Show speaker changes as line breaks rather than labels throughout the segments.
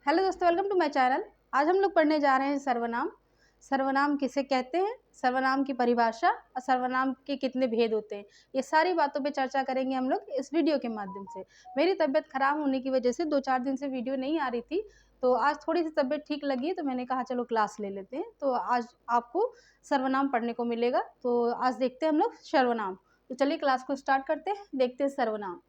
Hello दोस्तों, welcome to my channel. आज हम लोग पढ़ने जा रहे हैं सर्वनाम। सर्वनाम किसे कहते हैं, सर्वनाम की परिभाषा और सर्वनाम के कितने भेद होते हैं, ये सारी बातों पे चर्चा करेंगे हम लोग इस वीडियो के माध्यम से। मेरी तबीयत खराब होने की वजह से 2-4 दिन से वीडियो नहीं आ रही थी, तो आज थोड़ी सी तबीयत ठीक लगी तो मैंने कहा चलो क्लास ले लेते हैं। तो आज आपको सर्वनाम पढ़ने को मिलेगा। तो आज देखते हैं हम लोग सर्वनाम। तो चलिए क्लास को स्टार्ट करते हैं, देखते हैं सर्वनाम।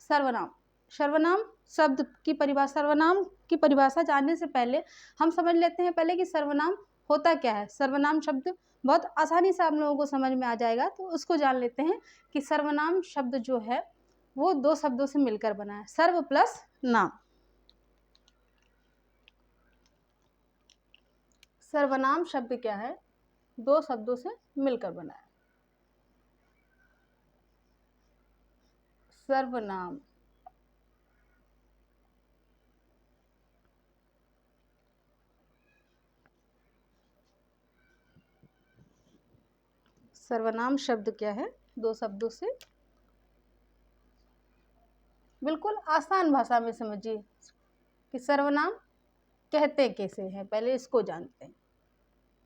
सर्वनाम सर्वनाम शब्द की परिभाषा। सर्वनाम की परिभाषा जानने से पहले हम समझ लेते हैं पहले कि सर्वनाम होता क्या है। सर्वनाम शब्द बहुत आसानी से आप लोगों को समझ में आ जाएगा, तो उसको जान लेते हैं कि सर्वनाम शब्द जो है वो 2 शब्दों से मिलकर बना है। सर्व प्लस नाम। सर्वनाम शब्द क्या है, 2 शब्दों से मिलकर बना है। सर्वनाम सर्वनाम शब्द क्या है, 2 शब्दों से। बिल्कुल आसान भाषा में समझिए कि सर्वनाम कहते कैसे हैं, पहले इसको जानते हैं।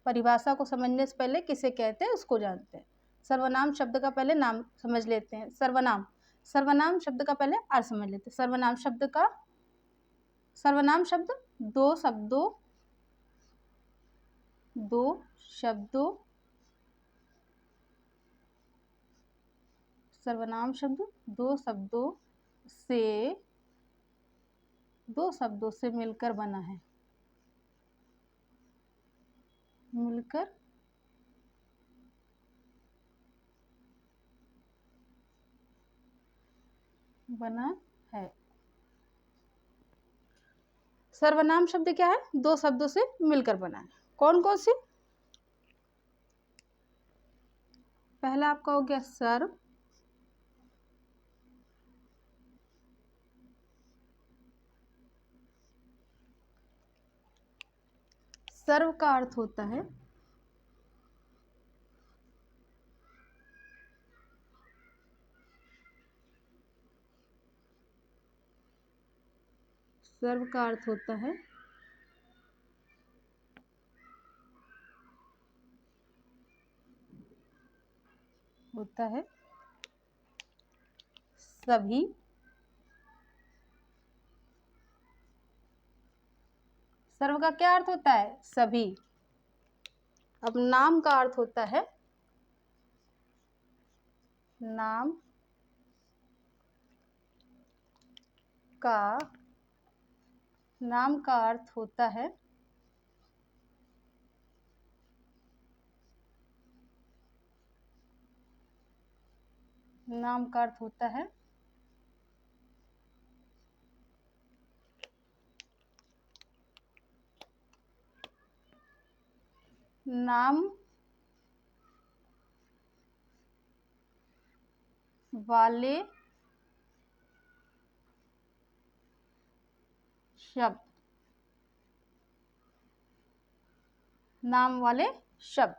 परिभाषा को समझने से पहले किसे कहते हैं उसको जानते हैं। सर्वनाम शब्द का पहले नाम समझ लेते हैं। सर्वनाम सर्वनाम शब्द का पहले अर्थ समझ लेते हैं। सर्वनाम शब्द दो शब्दों सर्वनाम शब्द दो शब्दों से मिलकर बना है। मिलकर बना है। सर्वनाम शब्द क्या है, 2 शब्दों से मिलकर बना है। कौन कौन से? पहला आपका हो गया सर्व। सर्व का अर्थ होता है सर्व का अर्थ होता है सभी। सर्व का क्या अर्थ होता है? सभी। अब नाम का अर्थ होता है नाम का अर्थ होता है नाम का अर्थ होता है नाम वाले शब्द। नाम वाले शब्द।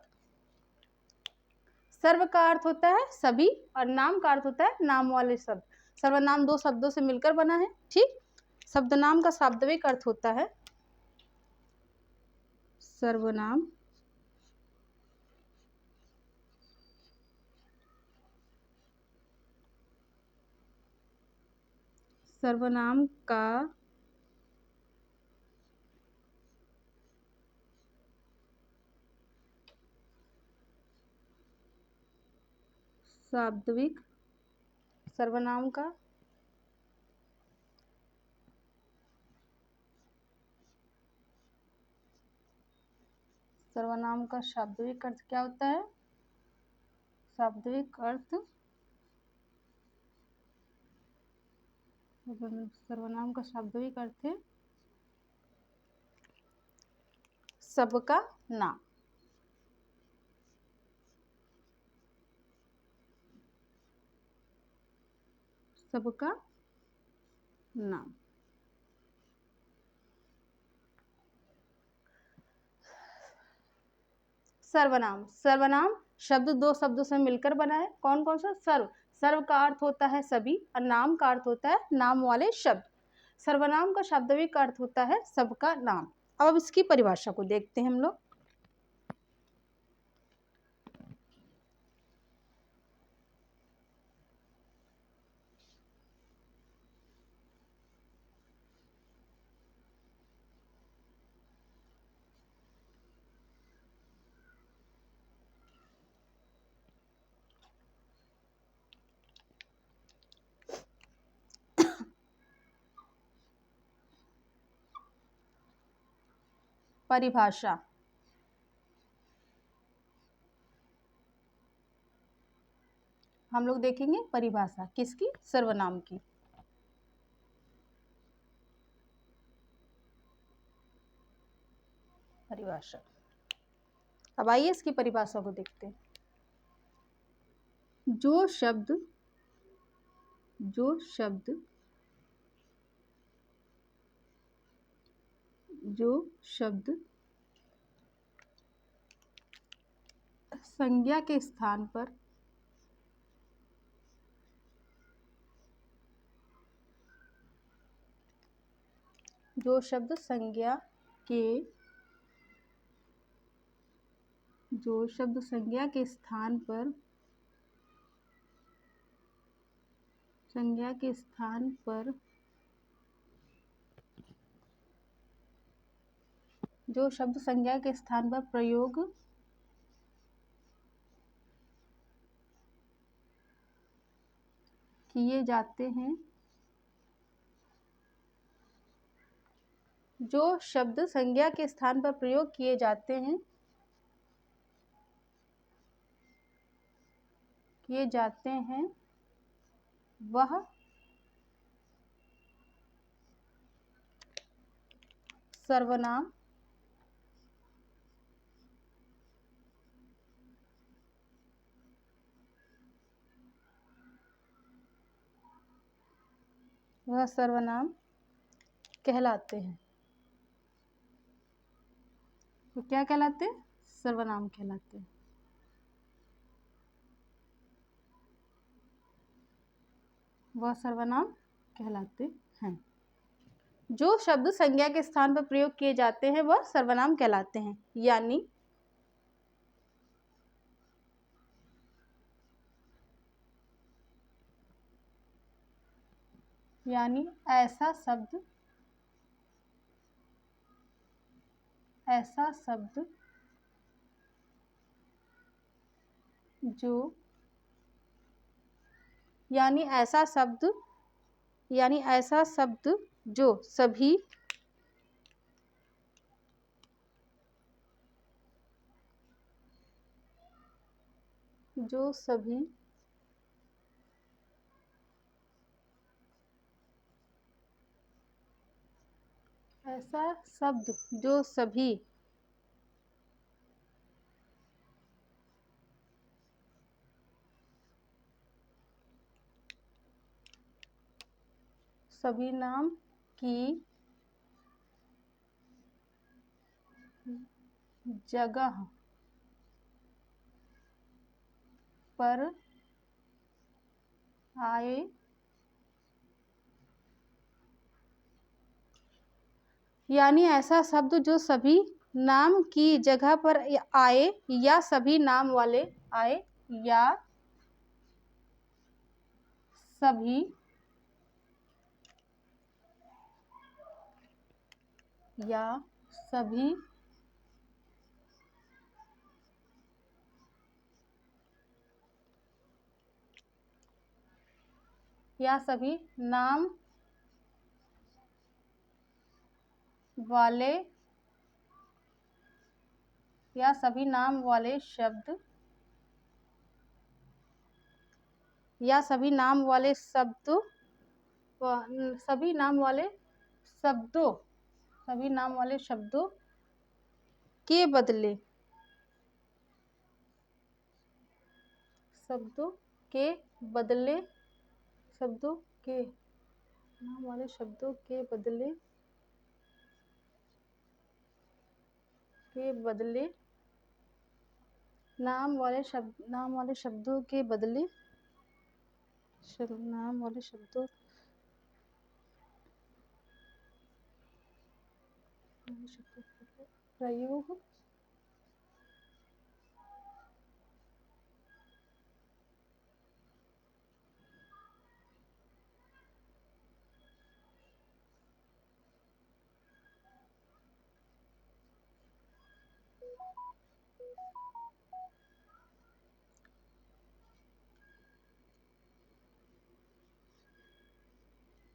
सर्व का अर्थ होता है सभी और नाम का अर्थ होता है नाम वाले शब्द। सर्वनाम 2 शब्दों से मिलकर बना है। ठीक। शब्दनाम का शाब्दिक अर्थ होता है सर्वनाम सर्वनाम का शाब्दिक सर्वनाम का शाब्दिक अर्थ क्या होता है? शाब्दिक अर्थ सर्वनाम का शाब्दिक अर्थ है सबका नाम। सबका नाम। सर्वनाम शब्द 2 शब्दों से मिलकर बना है। कौन कौन सा? सर्व का अर्थ होता है सभी और नाम का अर्थ होता है नाम वाले शब्द। सर्वनाम का शाब्दिक अर्थ होता है सबका नाम। अब इसकी परिभाषा को देखते हैं हम लोग। परिभाषा, हम लोग देखेंगे परिभाषा किसकी, सर्वनाम की। परिभाषा, अब आइए इसकी परिभाषा को देखते हैं। जो शब्द संज्ञा के स्थान पर संज्ञा के स्थान पर जो शब्द संज्ञा के स्थान पर प्रयोग किए जाते हैं, जो शब्द संज्ञा के स्थान पर प्रयोग किए जाते हैं वह सर्वनाम कहलाते हैं। तो क्या कहलाते हैं? सर्वनाम कहलाते हैं। वह सर्वनाम कहलाते हैं। जो शब्द संज्ञा के स्थान पर प्रयोग किए जाते हैं वह सर्वनाम कहलाते हैं। यानी ऐसा शब्द जो सभी सभी नाम की जगह पर आए यानी ऐसा शब्द जो सभी नाम की जगह पर आए या सभी नाम वाले आए या सभी नाम वाले शब्द सभी नाम वाले शब्दों के बदले नाम वाले शब्दों के बदले प्रयोग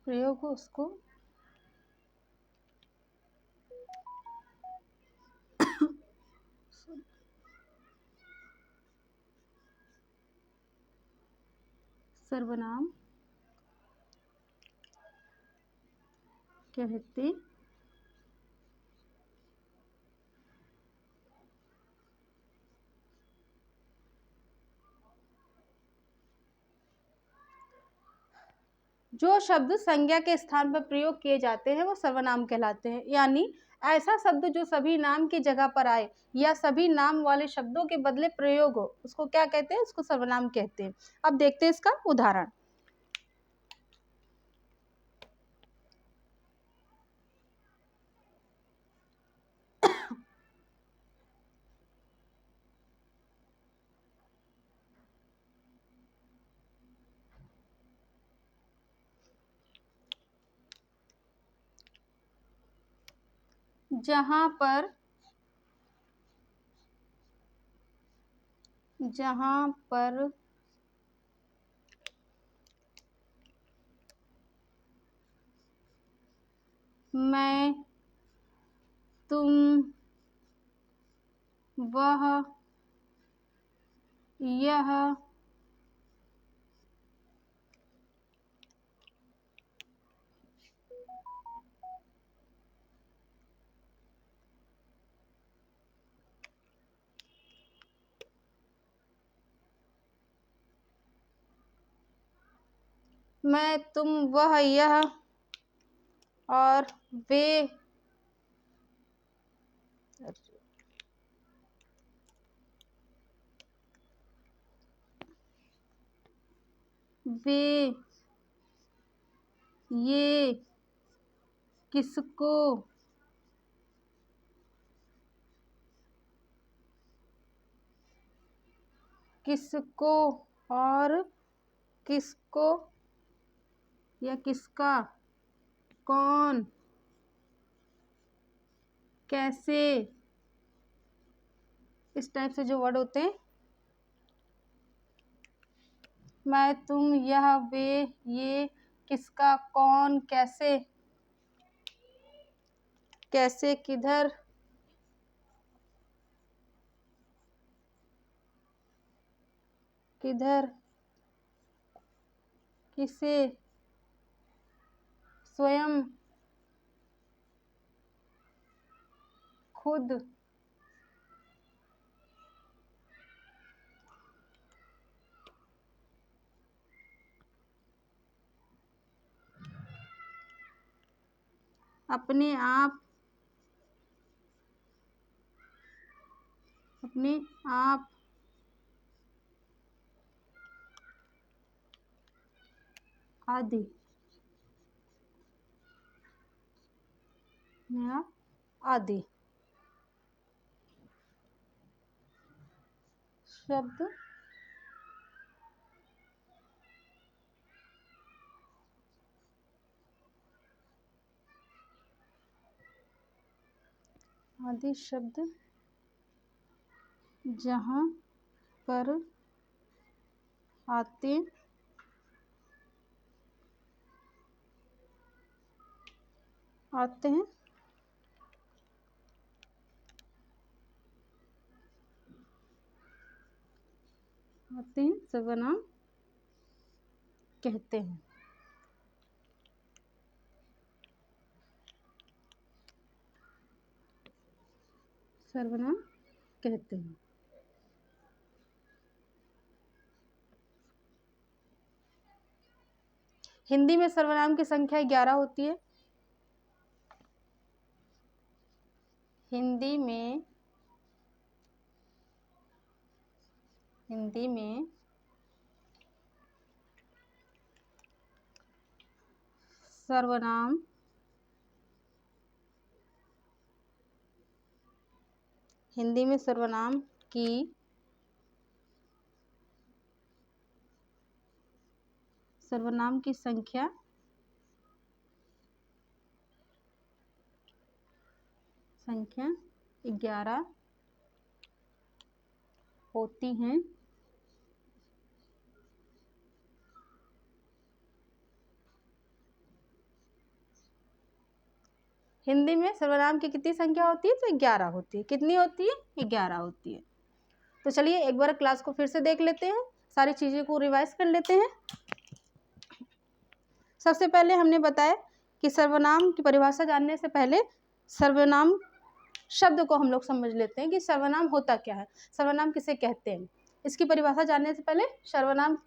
प्रयोग उसको सर्वनाम कहते जो शब्द संज्ञा के स्थान पर प्रयोग किए जाते हैं वो सर्वनाम कहलाते हैं। यानी ऐसा शब्द जो सभी नाम की जगह पर आए या सभी नाम वाले शब्दों के बदले प्रयोग हो, उसको क्या कहते हैं? उसको सर्वनाम कहते हैं। अब देखते हैं इसका उदाहरण। जहां पर मैं, तुम, वह, यह, मैं, तुम, वह, यह और वे ये किसको और किसको या किसका, कौन, कैसे, इस टाइप से जो वर्ड होते हैं, मैं, तुम, यह, वे, ये, किसका, कौन, कैसे, कैसे, किधर, किधर, किसे, स्वयं, खुद, अपने आप, अपने आप, आदि, अपने आप आदि शब्द आदि शब्द जहाँ पर आते हैं सर्वनाम कहते हैं। सर्वनाम कहते हैं। हिंदी में सर्वनाम की संख्या 11 होती है। हिंदी में सर्वनाम हिंदी में सर्वनाम की संख्या संख्या 11 होती हैं। हिंदी में सर्वनाम की कितनी संख्या होती है? तो 11 होती है। कितनी होती है? 11 होती है। तो चलिए एक बार क्लास को फिर से देख लेते हैं, सारी चीज़ें को रिवाइज कर लेते हैं। सबसे पहले हमने बताया कि सर्वनाम की परिभाषा जानने से पहले सर्वनाम शब्द को हम लोग समझ लेते हैं कि सर्वनाम होता क्या है, सर्वनाम किसे कहते हैं। इसकी परिभाषा जानने से पहले सर्वनाम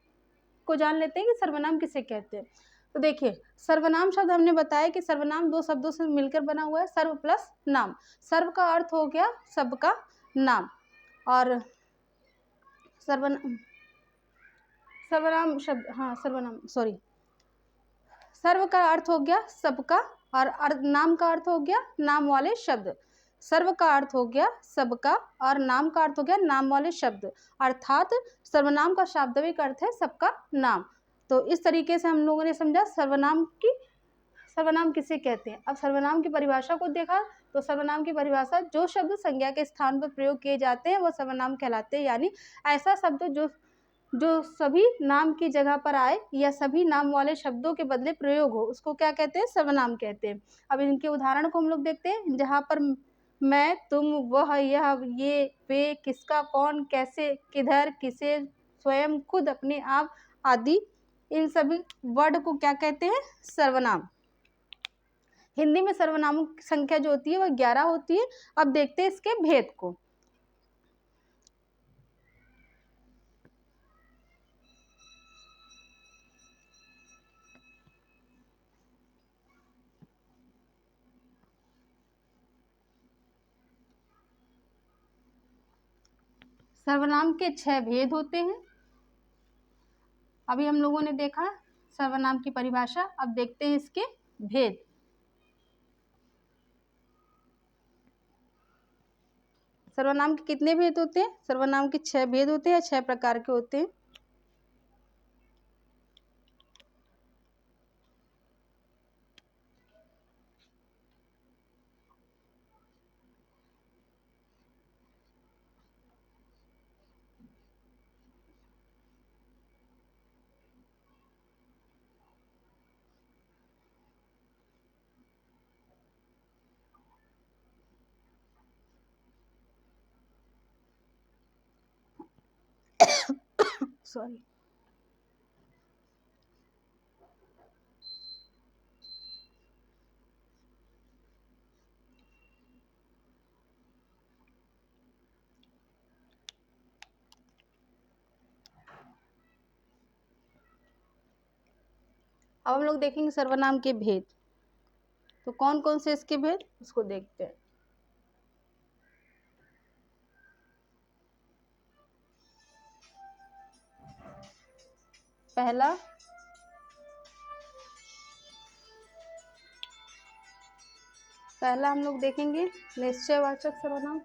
को जान लेते हैं कि सर्वनाम किसे कहते हैं। तो देखिए, सर्वनाम शब्द हमने बताया कि सर्वनाम दो शब्दों से मिलकर बना हुआ है, सर्व प्लस नाम। सर्व का अर्थ हो गया सबका नाम, और सर्वनाम सर्व का अर्थ हो गया सबका, और नाम का अर्थ हो गया नाम वाले शब्द। सर्व का अर्थ हो गया सबका और नाम का अर्थ हो गया नाम वाले शब्द, अर्थात सर्वनाम का शाब्दिक अर्थ है सबका नाम। तो इस तरीके से हम लोगों ने समझा सर्वनाम किसे कहते हैं। अब सर्वनाम की परिभाषा को देखा तो सर्वनाम की परिभाषा, जो शब्द संज्ञा के स्थान पर प्रयोग किए जाते हैं वो सर्वनाम कहलाते हैं। यानी ऐसा शब्द जो सभी नाम की जगह पर आए या सभी नाम वाले शब्दों के बदले प्रयोग हो, उसको क्या कहते हैं? सर्वनाम कहते हैं। अब इनके उदाहरण को हम लोग देखते हैं, जहाँ पर मैं, तुम, वह, यह, ये, वे, किसका, कौन, कैसे, किधर, किसे, स्वयं, खुद, अपने आप आदि, इन सभी वर्ड को क्या कहते हैं? सर्वनाम। हिंदी में सर्वनामों की संख्या जो होती है वह 11 होती है। अब देखते हैं इसके भेद को। सर्वनाम के 6 भेद होते हैं। अभी हम लोगों ने देखा सर्वनाम की परिभाषा, अब देखते हैं इसके भेद। सर्वनाम के कितने भेद होते हैं? सर्वनाम के 6 भेद होते हैं, 6 प्रकार के होते हैं। सॉरी। अब हम लोग देखेंगे सर्वनाम के भेद। तो कौन कौन से इसके भेद, उसको देखते हैं। पहला हम लोग देखेंगे निश्चयवाचक सर्वनाम।